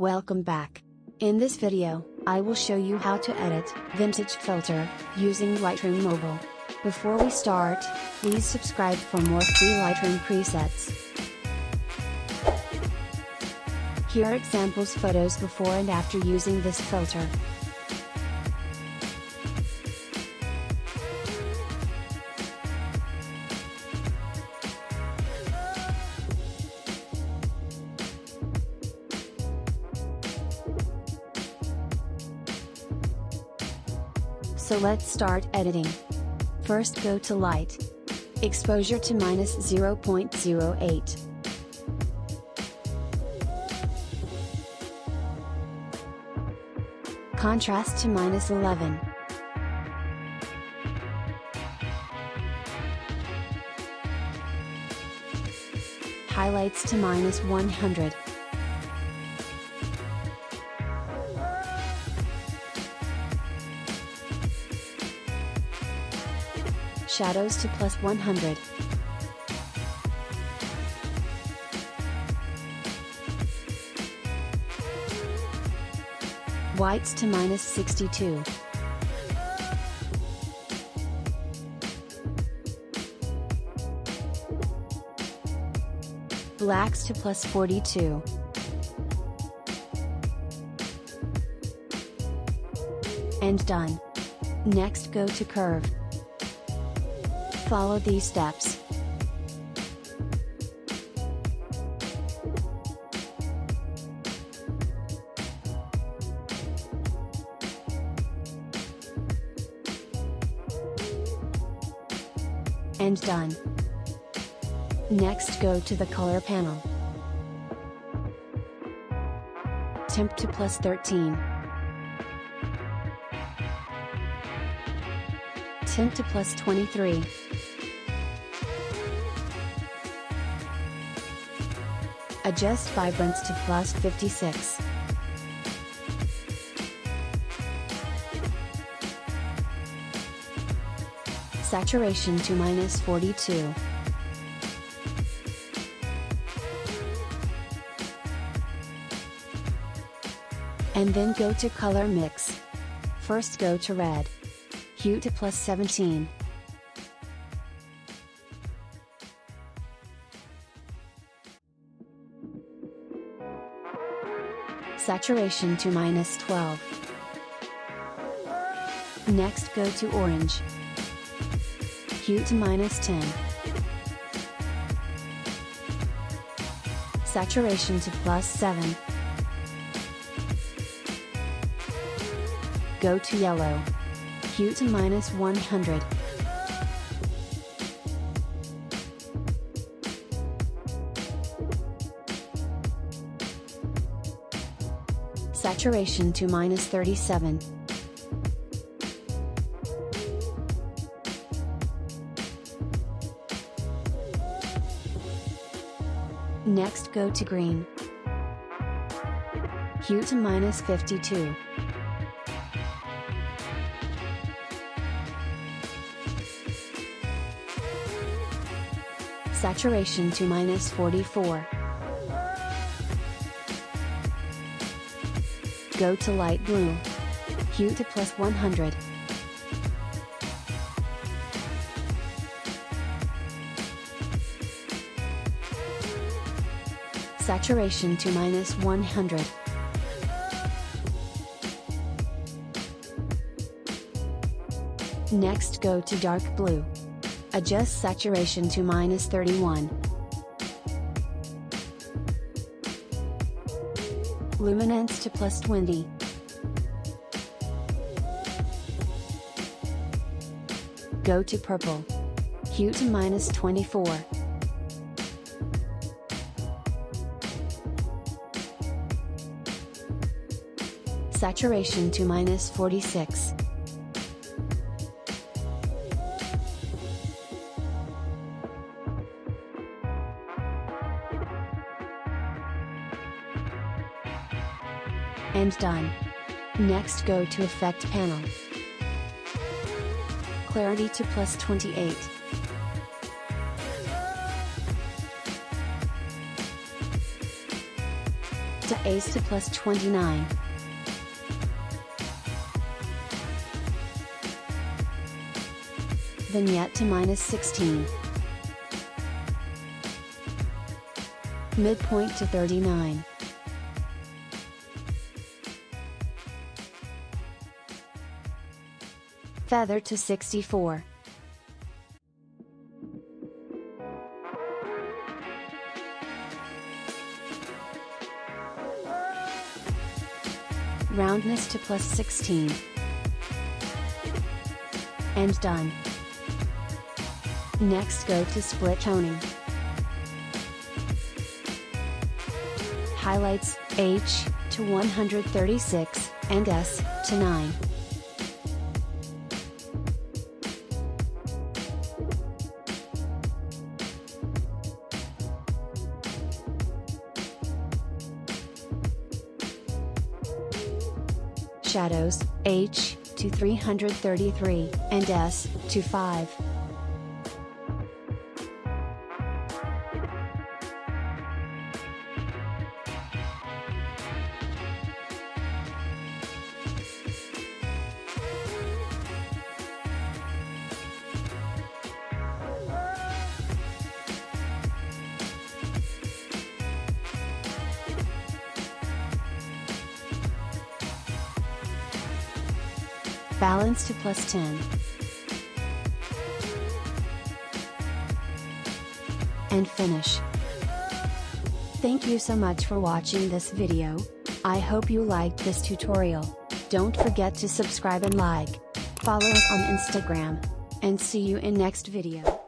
Welcome back. In this video, I will show you how to edit vintage filter using Lightroom Mobile. Before we start, please subscribe for more free Lightroom presets. Here are examples photos before and after using this filter. So let's start editing. First go to Light. Exposure to -0.08. Contrast to -11. Highlights to -100. Shadows to +100. Whites to -62. Blacks to +42. And done. Next go to Curve. Follow these steps. And done. Next go to the Color panel. Temp to +13. Tint to +23. Adjust vibrance to +56. Saturation to -42. And then go to Color Mix. First go to Red. Hue to +17. Saturation to -12. Next go to Orange. Hue to -10. Saturation to +7. Go to Yellow. Hue to -100. Saturation to -37. Next go to Green. Hue to -52. Saturation to -44. Go to Light Blue. Hue to +100. Saturation to -100. Next go to Dark Blue. Adjust saturation to -31. Luminance to +20. Go to Purple. Hue to -24. Saturation to -46. And done. Next go to Effect panel. Clarity to +28. To Ace to plus 29. Vignette to minus 16. Midpoint to 39. Feather to 64. Roundness to plus 16. And done. Next go to split toning. Highlights, H, to 136, and S, to 9. Shadows, H, to 333, and S, to 5. Balance to plus 10. And finish. Thank you so much for watching this video. I hope you liked this tutorial. Don't forget to subscribe and like. Follow us on Instagram. And see you in next video.